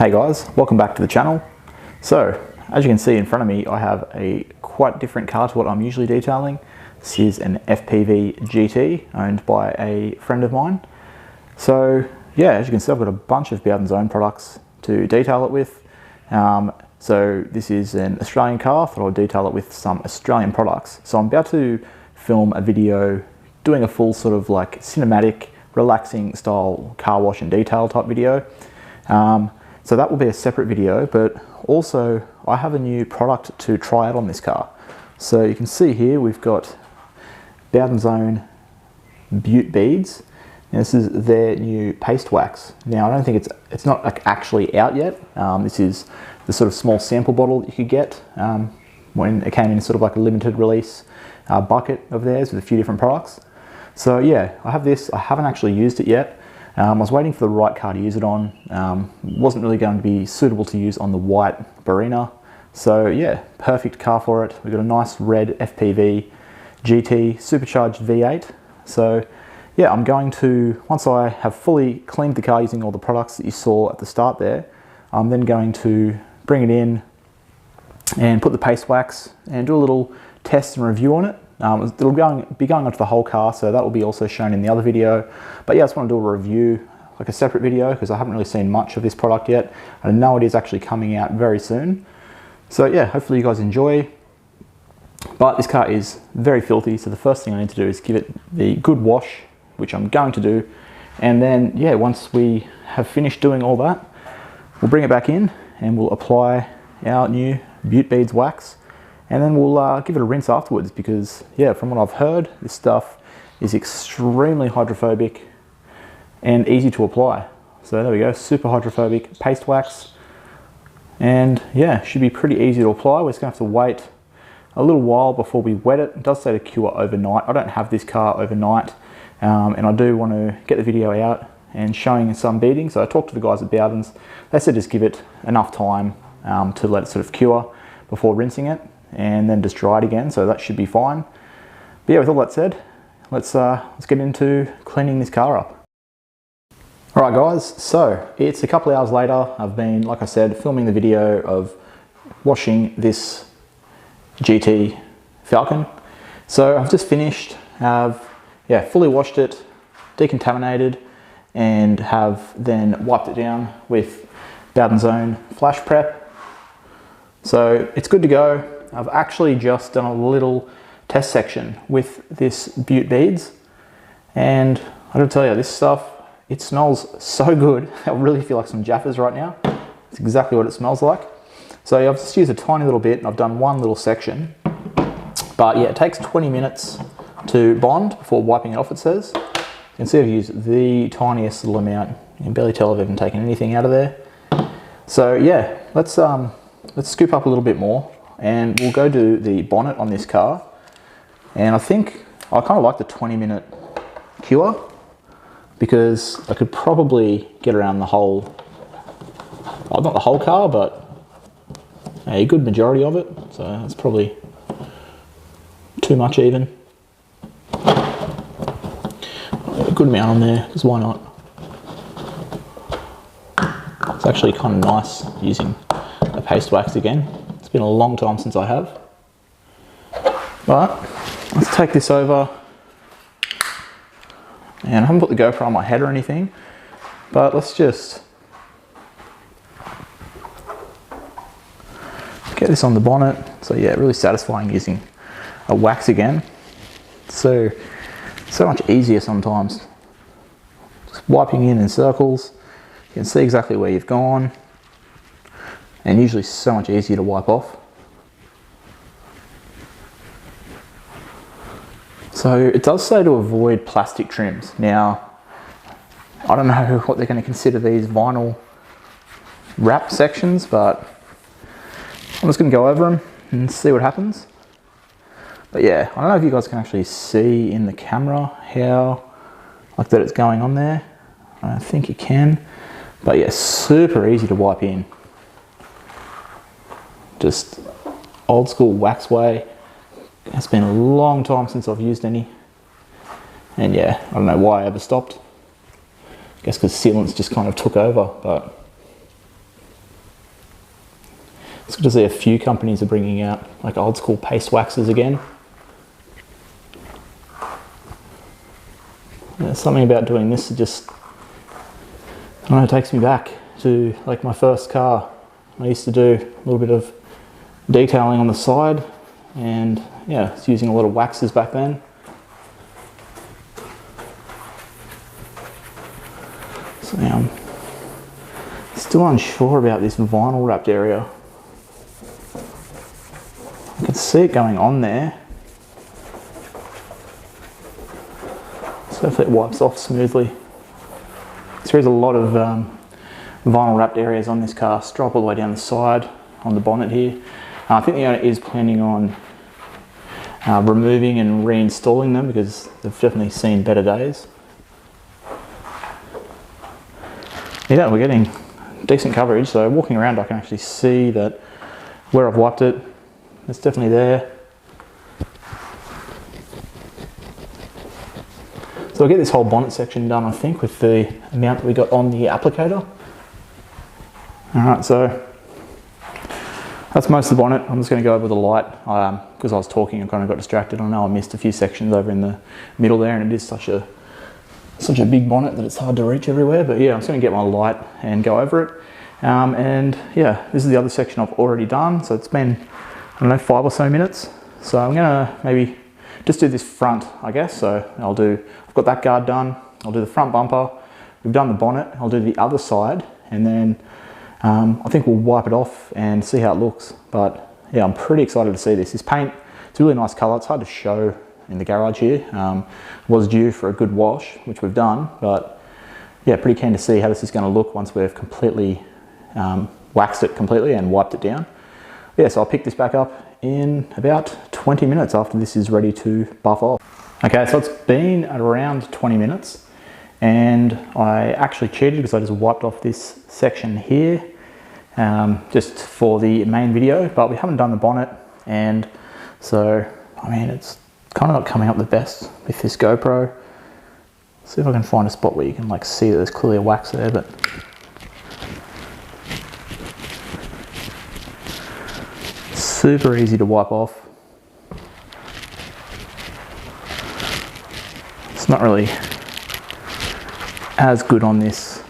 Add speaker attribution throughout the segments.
Speaker 1: Hey guys, welcome back to the channel. So, as you can see in front of me, I have a quite different car to what I'm usually detailing. This is an FPV GT owned by a friend of mine. So yeah, as you can see, I've got a bunch of Bowden's own products to detail it with. So this is an Australian car, thought I'd detail it with some Australian products. So I'm about to film a video doing a full sort of like cinematic, relaxing style car wash and detail type video. So that will be a separate video, but also I have a new product to try out on this car. So you can see here we've got Bowden's own Beaut beads. Now this is their new paste wax. Now I don't think it's not actually out yet. This is the sort of small sample bottle that you could get when it came in sort of like a limited release bucket of theirs with a few different products. So yeah, I have this. I haven't actually used it yet. I was waiting for the right car to use it on. Wasn't really going to be suitable to use on the white Barina. So yeah, perfect car for it. We've got a nice red FPV GT supercharged V8. So yeah, I'm going to, once I have fully cleaned the car using all the products that you saw at the start there, I'm then going to bring it in and put the paste wax and do a little test and review on it. It'll be going onto the whole car, so that will be also shown in the other video. But yeah, I just want to do a review, like a separate video, because I haven't really seen much of this product yet. I know it is actually coming out very soon. So yeah, hopefully you guys enjoy. But this car is very filthy, so the first thing I need to do is give it the good wash, which I'm going to do. And then yeah, once we have finished doing all that, we'll bring it back in and we'll apply our new Beaut beads wax. And then we'll give it a rinse afterwards because, yeah, from what I've heard, this stuff is extremely hydrophobic and easy to apply. So there we go, super hydrophobic paste wax. And yeah, should be pretty easy to apply. We're just gonna have to wait a little while before we wet it. It does say to cure overnight. I don't have this car overnight, and I do want to get the video out and showing some beading. So I talked to the guys at Bowdens. They said just give it enough time to let it sort of cure before rinsing it, and then just dry it again, so that should be fine. But yeah, with all that said, let's get into cleaning this car up. Alright guys, so it's a couple of hours later. I've been, like I said, filming the video of washing this GT Falcon. So I've just finished, fully washed it, decontaminated, and have then wiped it down with Bowden's own Flash Prep. So it's good to go. I've actually just done a little test section with this Beaut beads, and I gotta tell you, this stuff, it smells so good. I really feel like some Jaffas right now. It's exactly what it smells like. So I've just used a tiny little bit and I've done one little section, but yeah, it takes 20 minutes to bond before wiping it off, it says. You can see I've used the tiniest little amount. You can barely tell I've even taken anything out of there. So yeah, let's scoop up a little bit more and we'll go do the bonnet on this car. And I think I kind of like the 20-minute cure because I could probably get around the whole, well, not the whole car, but a good majority of it. So that's probably too much even. A good amount on there, because why not? It's actually kind of nice using a paste wax again. It's been a long time since I have. But let's take this over. And I haven't put the GoPro on my head or anything, but let's just get this on the bonnet. So yeah, really satisfying using a wax again. So much easier sometimes. Just wiping in circles. You can see exactly where you've gone. And usually so much easier to wipe off. So it does say to avoid plastic trims. Now, I don't know what they're going to consider these vinyl wrap sections, but I'm just going to go over them and see what happens. But yeah, I don't know if you guys can actually see in the camera how, like that it's going on there. I don't think you can. But yeah, super easy to wipe in. Just old school wax way. It's been a long time since I've used any. And yeah, I don't know why I ever stopped. I guess because sealants just kind of took over, but It's good to see a few companies are bringing out like old school paste waxes again. Yeah, something about doing this, it just, I don't know, it takes me back to like my first car. I used to do a little bit of detailing on the side, and yeah, it's using a lot of waxes back then. So now I'm still unsure about this vinyl wrapped area. I can see it going on there. So hopefully it wipes off smoothly. So there's a lot of vinyl wrapped areas on this car, strap all the way down the side on the bonnet here. I think the owner is planning on removing and reinstalling them because they've definitely seen better days. Yeah, we're getting decent coverage, so walking around I can actually see that where I've wiped it, it's definitely there. So I'll get this whole bonnet section done, I think, with the amount that we got on the applicator. Alright, so that's most of the bonnet. I'm just going to go over the light because I was talking and kind of got distracted. I know I missed a few sections over in the middle there, and it is such a big bonnet that it's hard to reach everywhere. But yeah, I'm just going to get my light and go over it. And yeah, this is the other section I've already done. So it's been, I don't know, 5 or so minutes. So I'm going to maybe just do this front, I guess. So I've got that guard done. I'll do the front bumper. We've done the bonnet. I'll do the other side, and then I think we'll wipe it off and see how it looks. But yeah, I'm pretty excited to see this. This paint, it's a really nice colour. It's hard to show in the garage here. Was due for a good wash, which we've done, but yeah, pretty keen to see how this is going to look once we've completely waxed it completely and wiped it down. Yeah, so I'll pick this back up in about 20 minutes after this is ready to buff off. Okay, so it's been around 20 minutes, and I actually cheated because I just wiped off this section here just for the main video, but we haven't done the bonnet, and so I mean it's kind of not coming up the best with this GoPro. See if I can find a spot where you can like see that there's clearly a wax there, but super easy to wipe off. It's not really as good on this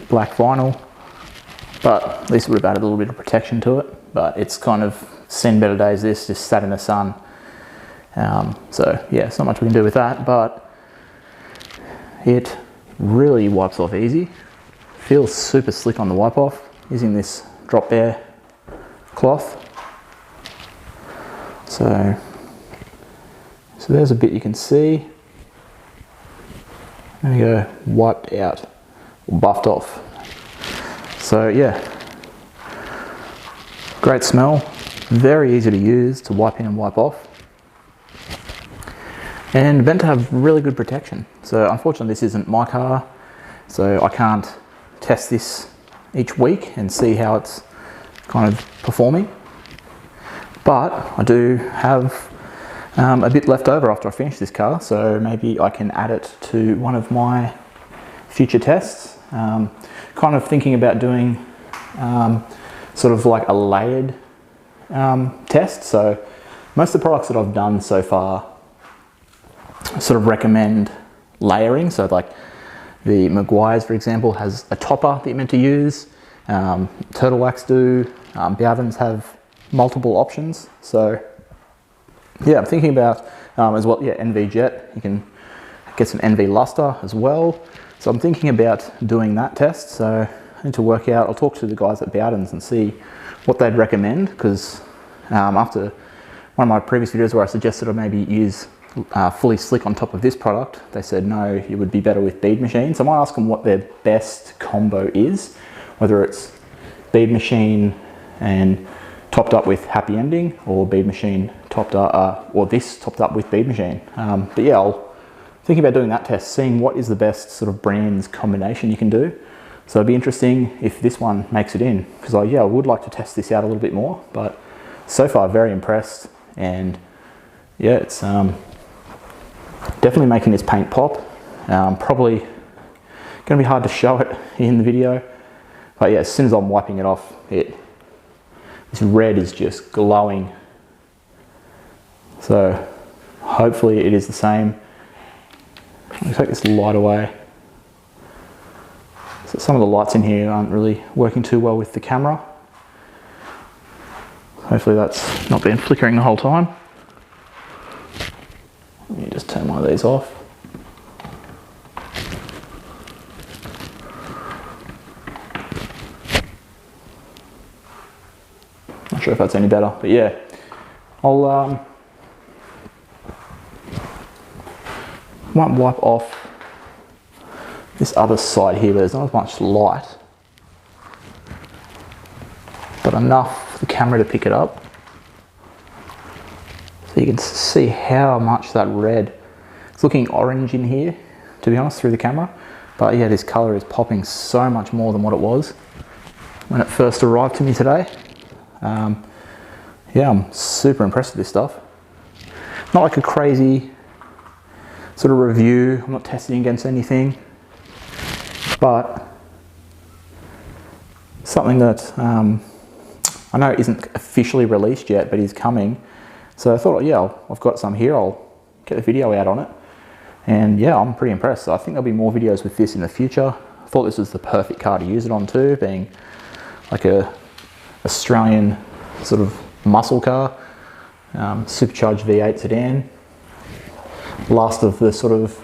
Speaker 1: black vinyl, but at least it would have added a little bit of protection to it. But it's kind of seen better days, this just sat in the sun. So yeah, it's not much we can do with that, but it really wipes off easy. Feels super slick on the wipe off using this drop bear cloth. So there's a bit you can see. There we go, wiped out, or buffed off. So yeah, great smell, very easy to use to wipe in and wipe off, and meant to have really good protection. So unfortunately this isn't my car, so I can't test this each week and see how it's kind of performing. But I do have a bit left over after I finish this car, so maybe I can add it to one of my future tests. Kind of thinking about doing sort of like a layered test. So most of the products that I've done so far sort of recommend layering. So like the Maguire's, for example, has a topper that you're meant to use. Turtle Wax do. Bowdens have multiple options. So yeah, I'm thinking about as well, yeah, NV Jet. You can get some NV Luster as well. So I'm thinking about doing that test. So I need to work out, I'll talk to the guys at Bowdens and see what they'd recommend, because after one of my previous videos where I suggested I maybe use fully slick on top of this product, they said no, it would be better with bead machine. So I might ask them what their best combo is, whether it's bead machine and topped up with happy ending, or bead machine topped up, or this topped up with bead machine. But yeah, I'll think about doing that test, seeing what is the best sort of brands combination you can do. So it'd be interesting if this one makes it in, because I would like to test this out a little bit more, but so far very impressed. And yeah, it's definitely making this paint pop. Probably going to be hard to show it in the video, but yeah, as soon as I'm wiping it off, the this red is just glowing. So hopefully it is the same. I'll take this light away. So some of the lights in here aren't really working too well with the camera. Hopefully that's not been flickering the whole time. Let me just turn one of these off. Not sure if that's any better, but yeah. I'll might wipe off this other side here, but there's not as much light, but enough for the camera to pick it up. So you can see how much that red, it's looking orange in here, to be honest, through the camera. But yeah, this color is popping so much more than what it was when it first arrived to me today. Yeah, I'm super impressed with this stuff. Not like a crazy sort of review, I'm not testing against anything, but something that I know isn't officially released yet, but is coming. So I thought, yeah, I've got some here, I'll get the video out on it. And yeah, I'm pretty impressed. So I think there'll be more videos with this in the future. I thought this was the perfect car to use it on too, being like a Australian sort of muscle car, supercharged V8 sedan, last of the sort of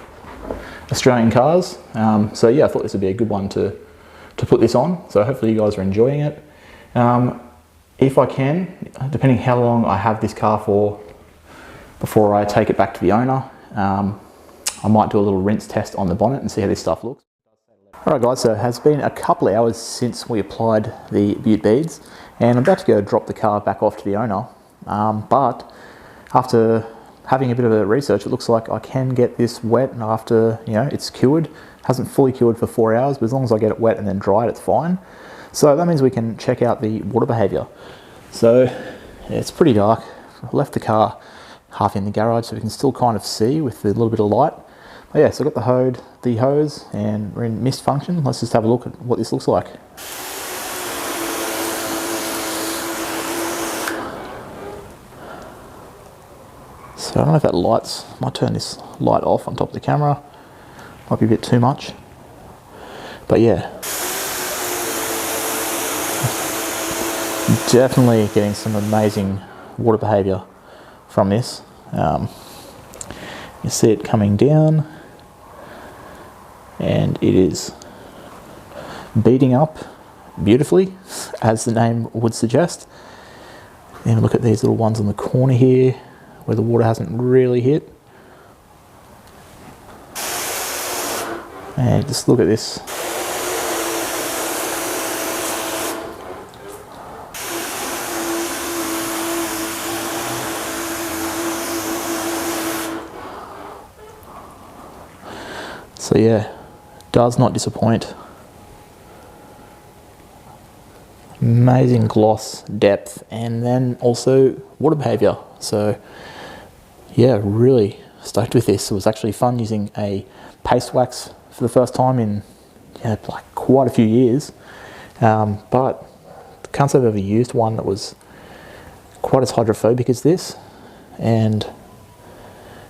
Speaker 1: Australian cars. So yeah, I thought this would be a good one to put this on. So hopefully you guys are enjoying it. If I can, depending how long I have this car for before I take it back to the owner, I might do a little rinse test on the bonnet and see how this stuff looks. Alright guys, so it has been a couple of hours since we applied the Beaut beads, and I'm about to go drop the car back off to the owner. But after having a bit of a research, it looks like I can get this wet after, you know, it's cured. Hasn't fully cured for 4 hours, but as long as I get it wet and then dry it, it's fine. So that means we can check out the water behaviour. So yeah, it's pretty dark. I left the car half in the garage so we can still kind of see with a little bit of light. But yeah, so I've got the hose, and we're in mist function. Let's just have a look at what this looks like. So I don't know if that lights, I might turn this light off on top of the camera. Might be a bit too much. But yeah. Definitely getting some amazing water behaviour from this. You see it coming down, and it is beating up beautifully, as the name would suggest. And look at these little ones on the corner here, where the water hasn't really hit. And just look at this. So yeah, does not disappoint. Amazing gloss, depth, and then also water behaviour. So yeah, really stoked with this. It was actually fun using a paste wax for the first time in like quite a few years. But can't say I've ever used one that was quite as hydrophobic as this. And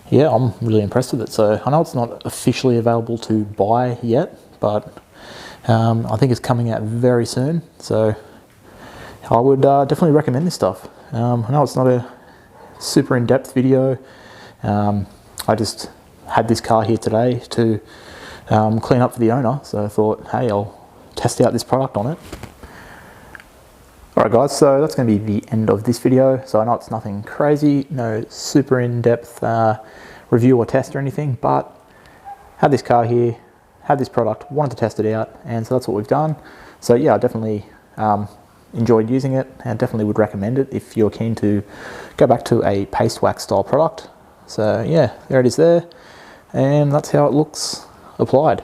Speaker 1: yeah, I'm really impressed with it. So I know it's not officially available to buy yet, but I think it's coming out very soon. So I would definitely recommend this stuff. I know it's not a super in-depth video. I just had this car here today to clean up for the owner. So I thought, hey, I'll test out this product on it. Alright guys, so that's going to be the end of this video. So I know it's nothing crazy, no super in-depth review or test or anything, but had this car here, had this product, wanted to test it out, and so that's what we've done. So yeah, I definitely enjoyed using it, and definitely would recommend it if you're keen to go back to a paste wax style product. So yeah, there it is there, and that's how it looks applied.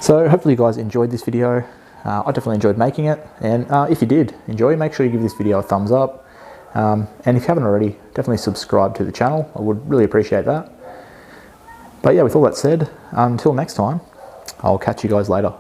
Speaker 1: So hopefully you guys enjoyed this video. I definitely enjoyed making it, and if you did enjoy, make sure you give this video a thumbs up, and if you haven't already, definitely subscribe to the channel. I would really appreciate that. But yeah, with all that said, until next time, I'll catch you guys later.